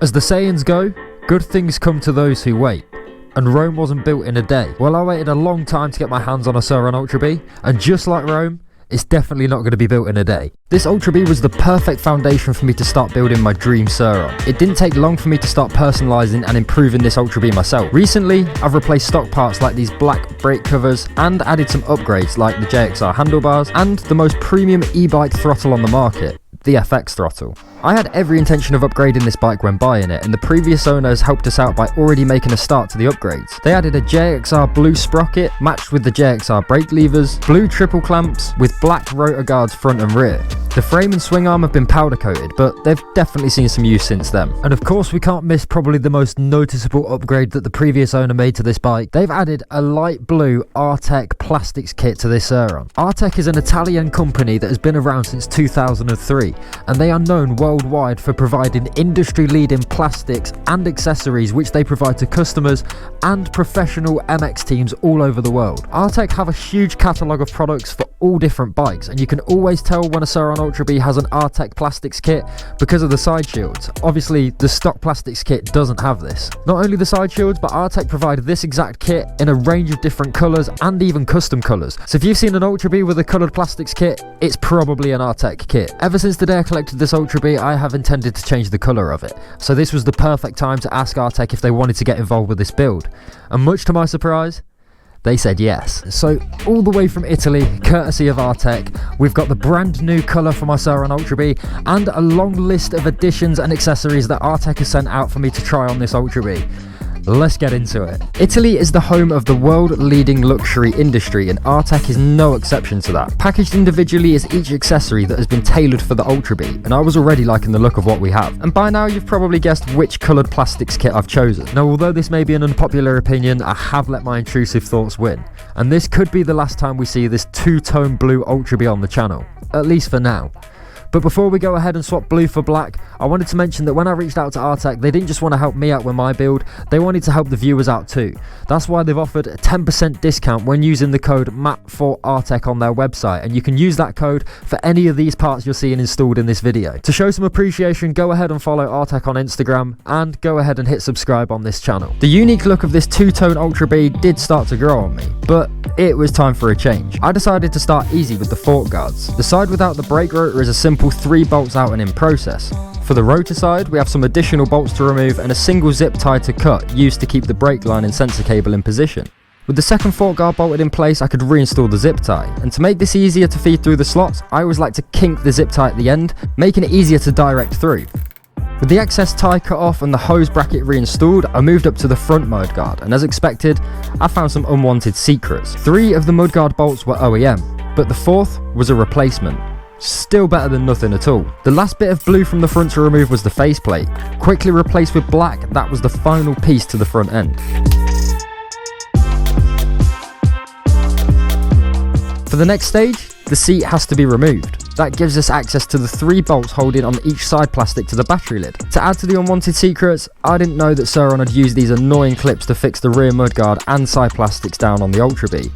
As the sayings go, good things come to those who wait. And Rome wasn't built in a day. Well, I waited a long time to get my hands on a Surron Ultra B, and just like Rome, it's definitely not going to be built in a day. This Ultra B was the perfect foundation for me to start building my dream Surron. It didn't take long for me to start personalising and improving this Ultra B myself. Recently, I've replaced stock parts like these black brake covers and added some upgrades like the JXR handlebars and the most premium e-bike throttle on the market, the FX throttle. I had every intention of upgrading this bike when buying it, and the previous owners helped us out by already making a start to the upgrades. They added a JXR blue sprocket matched with the JXR brake levers, blue triple clamps with black rotor guards front and rear. The frame and swing arm have been powder coated, but they've definitely seen some use since then. And of course we can't miss probably the most noticeable upgrade that the previous owner made to this bike. They've added a light blue RTech plastics kit to this Surron. RTech is an Italian company that has been around since 2003, and they are known worldwide for providing industry-leading plastics and accessories which they provide to customers and professional MX teams all over the world. RTech have a huge catalogue of products for all different bikes, and you can always tell when a Surron Ultra B has an RTech plastics kit because of the side shields. Obviously, the stock plastics kit doesn't have this. Not only the side shields, but RTech provided this exact kit in a range of different colours and even custom colours. So if you've seen an Ultra B with a coloured plastics kit, it's probably an RTech kit. Ever since the day I collected this Ultra B, I have intended to change the colour of it. So this was the perfect time to ask RTech if they wanted to get involved with this build. And much to my surprise, they said yes. So all the way from Italy, courtesy of RTech, we've got the brand new colour for my Surron Ultra B and a long list of additions and accessories that RTech has sent out for me to try on this Ultra B. Let's get into it. Italy is the home of the world-leading luxury industry, and RTech is no exception to that. Packaged individually is each accessory that has been tailored for the Ultra B, and I was already liking the look of what we have. And by now you've probably guessed which coloured plastics kit I've chosen. Now, although this may be an unpopular opinion, I have let my intrusive thoughts win. And this could be the last time we see this two-tone blue Ultra B on the channel, at least for now. But before we go ahead and swap blue for black, I wanted to mention that when I reached out to RTech, they didn't just want to help me out with my build, they wanted to help the viewers out too. That's why they've offered a 10% discount when using the code MAP4RTech on their website, and you can use that code for any of these parts you're seeing installed in this video. To show some appreciation, go ahead and follow RTech on Instagram, and go ahead and hit subscribe on this channel. The unique look of this two-tone Ultra B did start to grow on me, but it was time for a change. I decided to start easy with the fork guards. The side without the brake rotor is a simple 3 bolts out and in process. For the rotor side, we have some additional bolts to remove and a single zip tie to cut used to keep the brake line and sensor cable in position. With the second fork guard bolted in place, I could reinstall the zip tie, and to make this easier to feed through the slots, I always like to kink the zip tie at the end, making it easier to direct through. With the excess tie cut off and the hose bracket reinstalled, I moved up to the front mudguard, and as expected, I found some unwanted secrets. 3 of the mudguard bolts were OEM, but the 4th was a replacement. Still better than nothing at all. The last bit of blue from the front to remove was the faceplate. Quickly replaced with black, that was the final piece to the front end. For the next stage, the seat has to be removed. That gives us access to the 3 bolts holding on each side plastic to the battery lid. To add to the unwanted secrets, I didn't know that Surron had used these annoying clips to fix the rear mudguard and side plastics down on the Ultra B.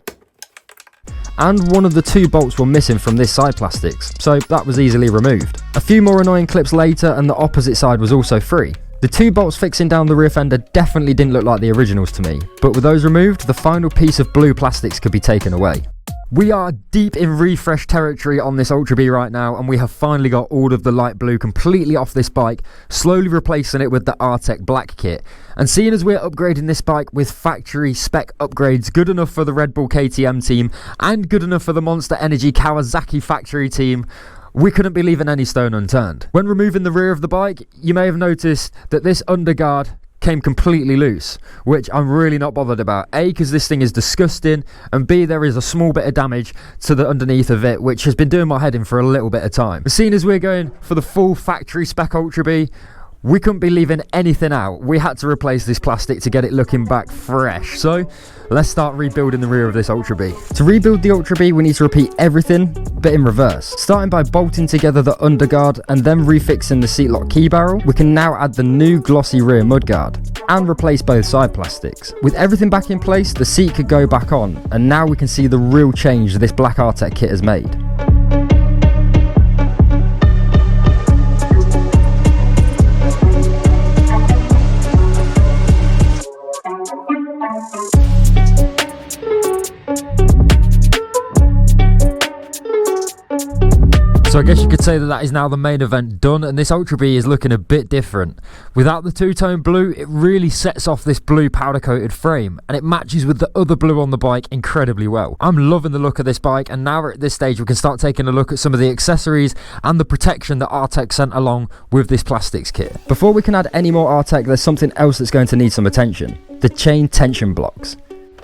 And one of the 2 bolts were missing from this side plastics, so that was easily removed. A few more annoying clips later and the opposite side was also free. The 2 bolts fixing down the rear fender definitely didn't look like the originals to me, but with those removed, the final piece of blue plastics could be taken away. We are deep in refresh territory on this Ultra B right now, and we have finally got all of the light blue completely off this bike, slowly replacing it with the RTech black kit. And seeing as we're upgrading this bike with factory spec upgrades good enough for the Red Bull KTM team and good enough for the Monster Energy Kawasaki factory team, we couldn't be leaving any stone unturned. When removing the rear of the bike, you may have noticed that this underguard came completely loose, which I'm really not bothered about. A, because this thing is disgusting, and B, there is a small bit of damage to the underneath of it, which has been doing my head in for a little bit of time. But seeing as we're going for the full factory spec Ultra B, we couldn't be leaving anything out. We had to replace this plastic to get it looking back fresh. So let's start rebuilding the rear of this Ultra B. To rebuild the Ultra B, we need to repeat everything, but in reverse. Starting by bolting together the underguard and then refixing the seat lock key barrel, we can now add the new glossy rear mudguard and replace both side plastics. With everything back in place, the seat could go back on, and now we can see the real change this black RTech kit has made. So I guess you could say that that is now the main event done, and this Ultra B is looking a bit different. Without the two-tone blue, it really sets off this blue powder-coated frame, and it matches with the other blue on the bike incredibly well. I'm loving the look of this bike, and now we're at this stage we can start taking a look at some of the accessories and the protection that RTech sent along with this plastics kit. Before we can add any more RTech, there's something else that's going to need some attention: the chain tension blocks.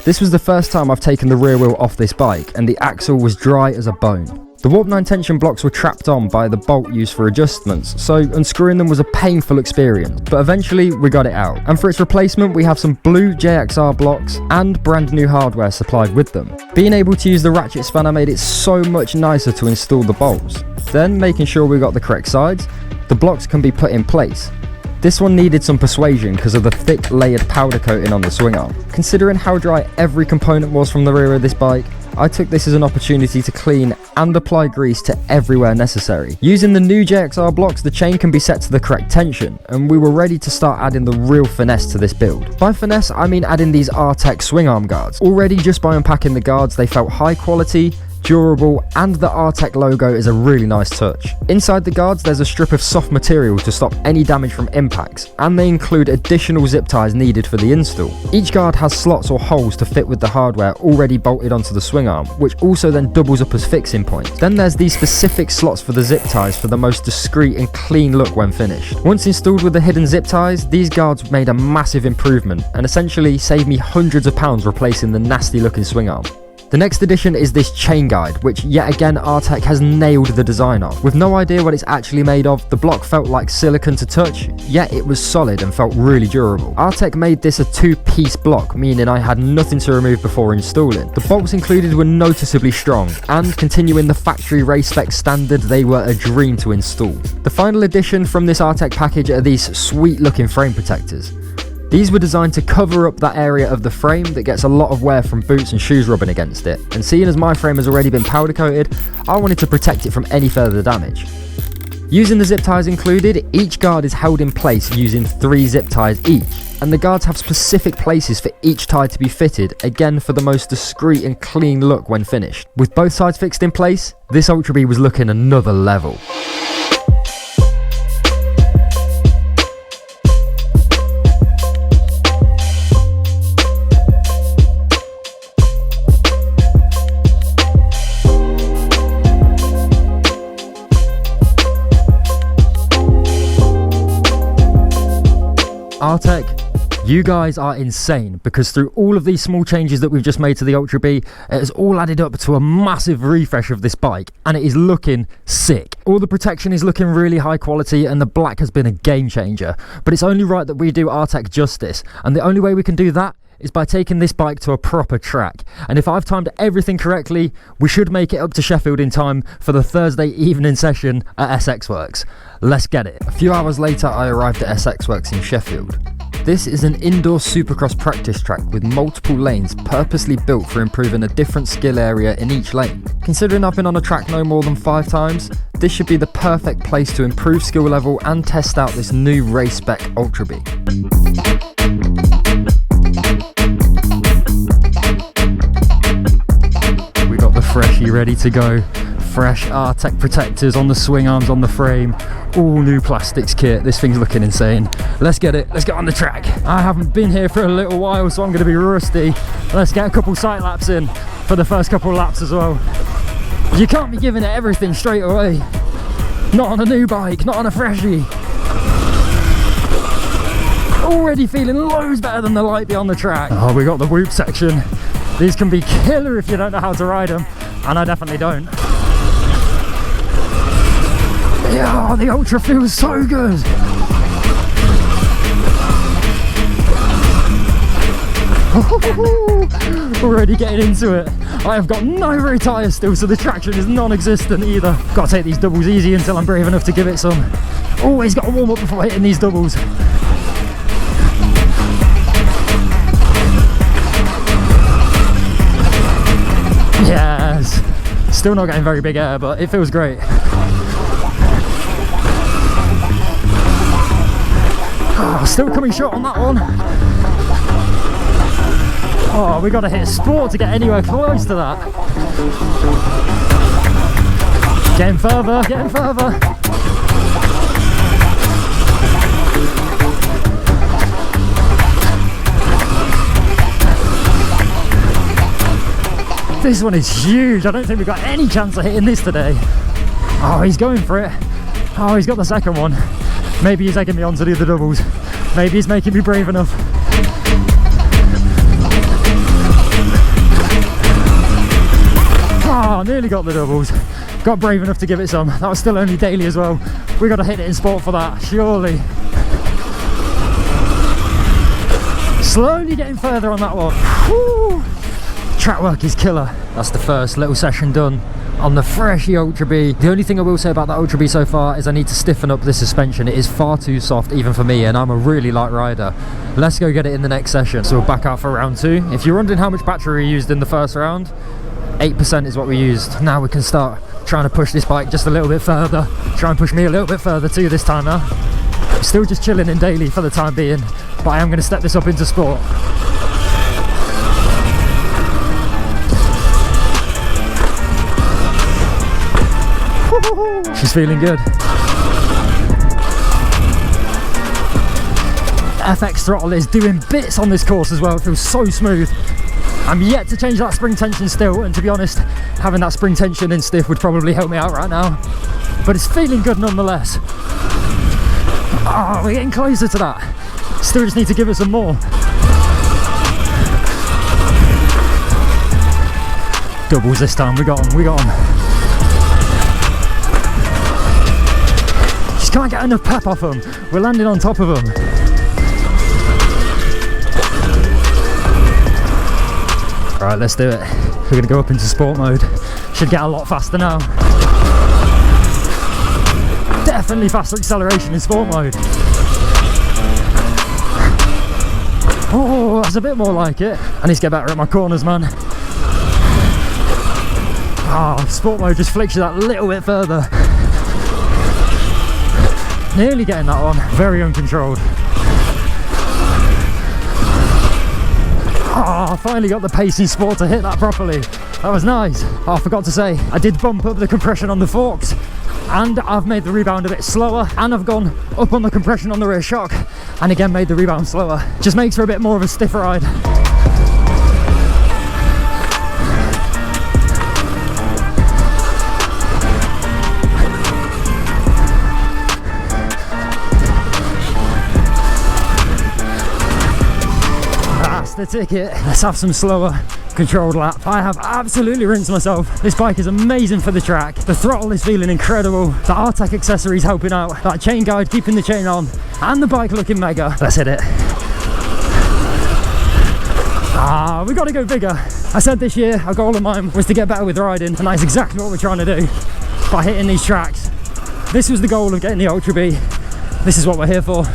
This was the first time I've taken the rear wheel off this bike, and the axle was dry as a bone. The Warp 9 tension blocks were trapped on by the bolt used for adjustments, so unscrewing them was a painful experience, but eventually we got it out. And for its replacement, we have some blue JXR blocks and brand new hardware supplied with them. Being able to use the ratchet spanner made it so much nicer to install the bolts. Then, making sure we got the correct sides, the blocks can be put in place. This one needed some persuasion because of the thick layered powder coating on the swing arm. Considering how dry every component was from the rear of this bike, I took this as an opportunity to clean and apply grease to everywhere necessary. Using the new JXR blocks, the chain can be set to the correct tension, and we were ready to start adding the real finesse to this build. By finesse, I mean adding these RTech swing arm guards. Already, just by unpacking the guards, they felt high quality, durable, and the RTech logo is a really nice touch. Inside the guards, there's a strip of soft material to stop any damage from impacts, and they include additional zip ties needed for the install. Each guard has slots or holes to fit with the hardware already bolted onto the swing arm, which also then doubles up as fixing points. Then there's these specific slots for the zip ties for the most discreet and clean look when finished. Once installed with the hidden zip ties, these guards made a massive improvement and essentially saved me hundreds of pounds replacing the nasty looking swing arm. The next addition is this chain guide, which yet again RTech has nailed the design of. With no idea what it's actually made of, the block felt like silicone to touch, yet it was solid and felt really durable. RTech made this a two-piece block, meaning I had nothing to remove before installing. The bolts included were noticeably strong, and continuing the factory race spec standard, they were a dream to install. The final addition from this RTech package are these sweet looking frame protectors. These were designed to cover up that area of the frame that gets a lot of wear from boots and shoes rubbing against it, and seeing as my frame has already been powder coated, I wanted to protect it from any further damage. Using the zip ties included, each guard is held in place using 3 zip ties each, and the guards have specific places for each tie to be fitted, again for the most discreet and clean look when finished. With both sides fixed in place, this Ultra B was looking another level. RTech, you guys are insane, because through all of these small changes that we've just made to the Ultra B, it has all added up to a massive refresh of this bike, and it is looking sick. All the protection is looking really high quality, and the black has been a game changer, but it's only right that we do RTech justice, and the only way we can do that is by taking this bike to a proper track. And if I've timed everything correctly, we should make it up to Sheffield in time for the Thursday evening session at SX Works. Let's get it. A few hours later, I arrived at SX Works in Sheffield. This is an indoor supercross practice track with multiple lanes purposely built for improving a different skill area in each lane. Considering I've been on a track no more than 5 times, this should be the perfect place to improve skill level and test out this new race spec Ultra B. We got the freshie ready to go. Fresh RTech protectors on the swing arms on the frame, all new plastics kit. This thing's looking insane. Let's get it, let's get on the track. I haven't been here for a little while, so I'm going to be rusty. Let's get a couple sight laps in for the first couple laps as well. You can't be giving it everything straight away. Not on a new bike, not on a freshie. Already feeling loads better than the light beyond the track. Oh, we got the whoop section. These can be killer if you don't know how to ride them, and I definitely don't. Yeah, the Ultra feels so good. Already getting into it. I have got no rear tyres still, so the traction is non-existent either. Got to take these doubles easy until I'm brave enough to give it some. Always got to warm up before hitting these doubles. Yes. Still not getting very big air, but it feels great. Oh, still coming short on that one. Oh, we got to hit sport to get anywhere close to that. Getting further, getting further. This one is huge. I don't think we've got any chance of hitting this today. Oh, he's going for it. Oh, he's got the second one. Maybe he's egging me on to do the doubles. Maybe he's making me brave enough. Oh, nearly got the doubles. Got brave enough to give it some. That was still only daily as well. We got to hit it in sport for that, surely. Slowly getting further on that one. Woo. Track work is killer. That's the first little session done on the freshy Ultra B. The only thing I will say about that Ultra B so far is I need to stiffen up this suspension. It is far too soft even for me, and I'm a really light rider. Let's go get it in the next session. So we'll back out for round 2. If you're wondering how much battery we used in the first round, 8% is what we used. Now we can start trying to push this bike just a little bit further. Try and push me a little bit further too this time now. Still just chilling in daily for the time being, but I am going to step this up into sport. She's feeling good. FX throttle is doing bits on this course as well. It feels so smooth. I'm yet to change that spring tension still, and to be honest, having that spring tension in stiff would probably help me out right now. But it's feeling good nonetheless. Oh, we're getting closer to that. Still just need to give it some more. Doubles this time, we got them, we got them. Just can't get enough pep off them. We're landing on top of them. Right, let's do it. We're going to go up into sport mode. Should get a lot faster now. Definitely faster acceleration in sport mode. Oh, that's a bit more like it. I need to get better at my corners, man. Oh, sport mode just flicks you that little bit further. Nearly getting that one. Very uncontrolled. Oh, I finally got the pacey sport to hit that properly. That was nice. Oh, I forgot to say, I did bump up the compression on the forks, and I've made the rebound a bit slower, and I've gone up on the compression on the rear shock, and again made the rebound slower. Just makes for a bit more of a stiff ride. The ticket. Let's have some slower controlled lap. I have absolutely rinsed myself. This bike is amazing for the track. The throttle is feeling incredible. The RTech accessories helping out. That chain guide keeping the chain on, and the bike looking mega. Let's hit it. Ah, we got to go bigger. I said this year a goal of mine was to get better with riding, and that's exactly what we're trying to do by hitting these tracks. This was the goal of getting the Ultra B. This is what we're here for.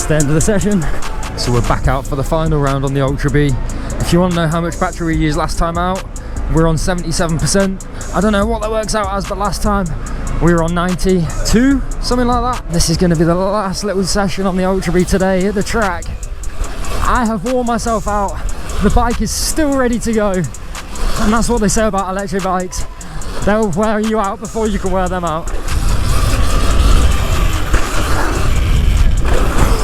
The end of the session. So we're back out for the final round on the Ultra B. If you want to know how much battery we used last time out, we're on 77%. I don't know what that works out as, but last time we were on 92, something like that. This is going to be the last little session on the Ultra B today at the track. I have worn myself out. The bike is still ready to go, and that's what they say about electric bikes. They'll wear you out before you can wear them out.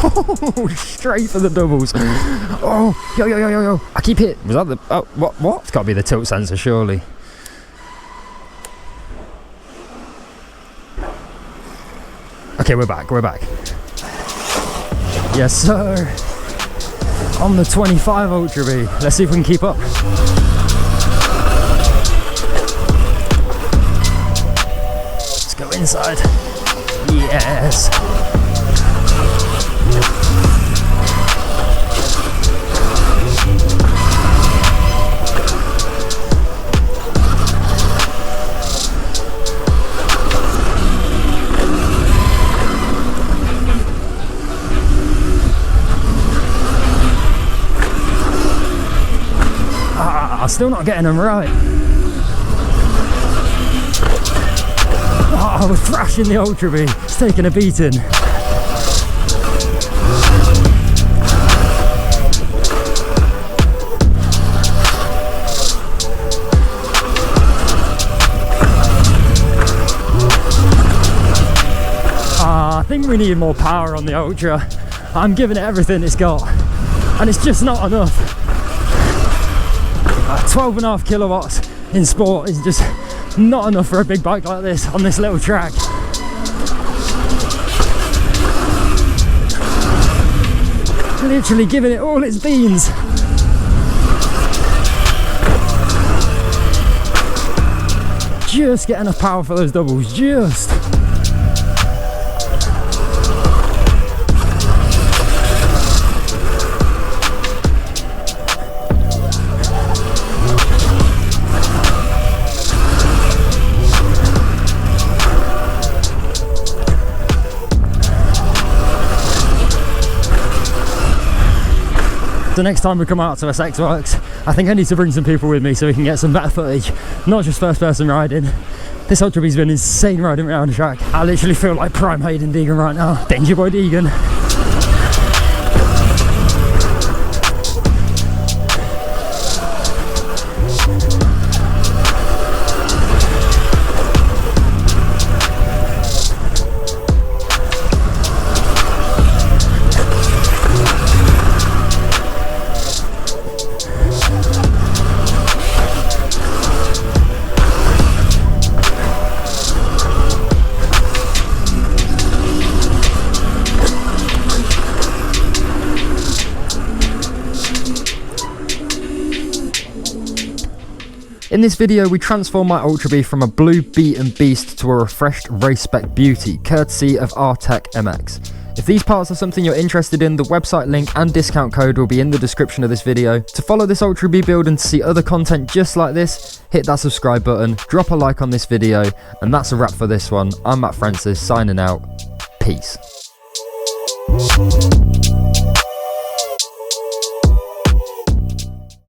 Oh, straight for the doubles. Oh, yo. I keep hitting. Was that the... Oh, what? It's got to be the tilt sensor, surely. Okay, we're back. Yes, sir. On the 25 Ultra B. Let's see if we can keep up. Let's go inside. Yes. Still not getting them right. Oh, we're thrashing the Ultra B. It's taking a beating. think we need more power on the Ultra. I'm giving it everything it's got, and it's just not enough. 12.5 kilowatts in sport is just not enough for a big bike like this on this little track. Literally giving it all its beans. Just get enough power for those doubles, just. So next time we come out to SX Works, I think I need to bring some people with me so we can get some better footage, not just first person riding. This Ultra B's been insane riding around the track. I literally feel like prime Hayden Deegan right now. Danger boy Deegan. In this video, we transform my Ultra B from a blue beaten beast to a refreshed race spec beauty, courtesy of RTech MX. If these parts are something you're interested in, the website link and discount code will be in the description of this video. To follow this Ultra B build and to see other content just like this, hit that subscribe button, drop a like on this video, and that's a wrap for this one. I'm Matt Francis, signing out. Peace.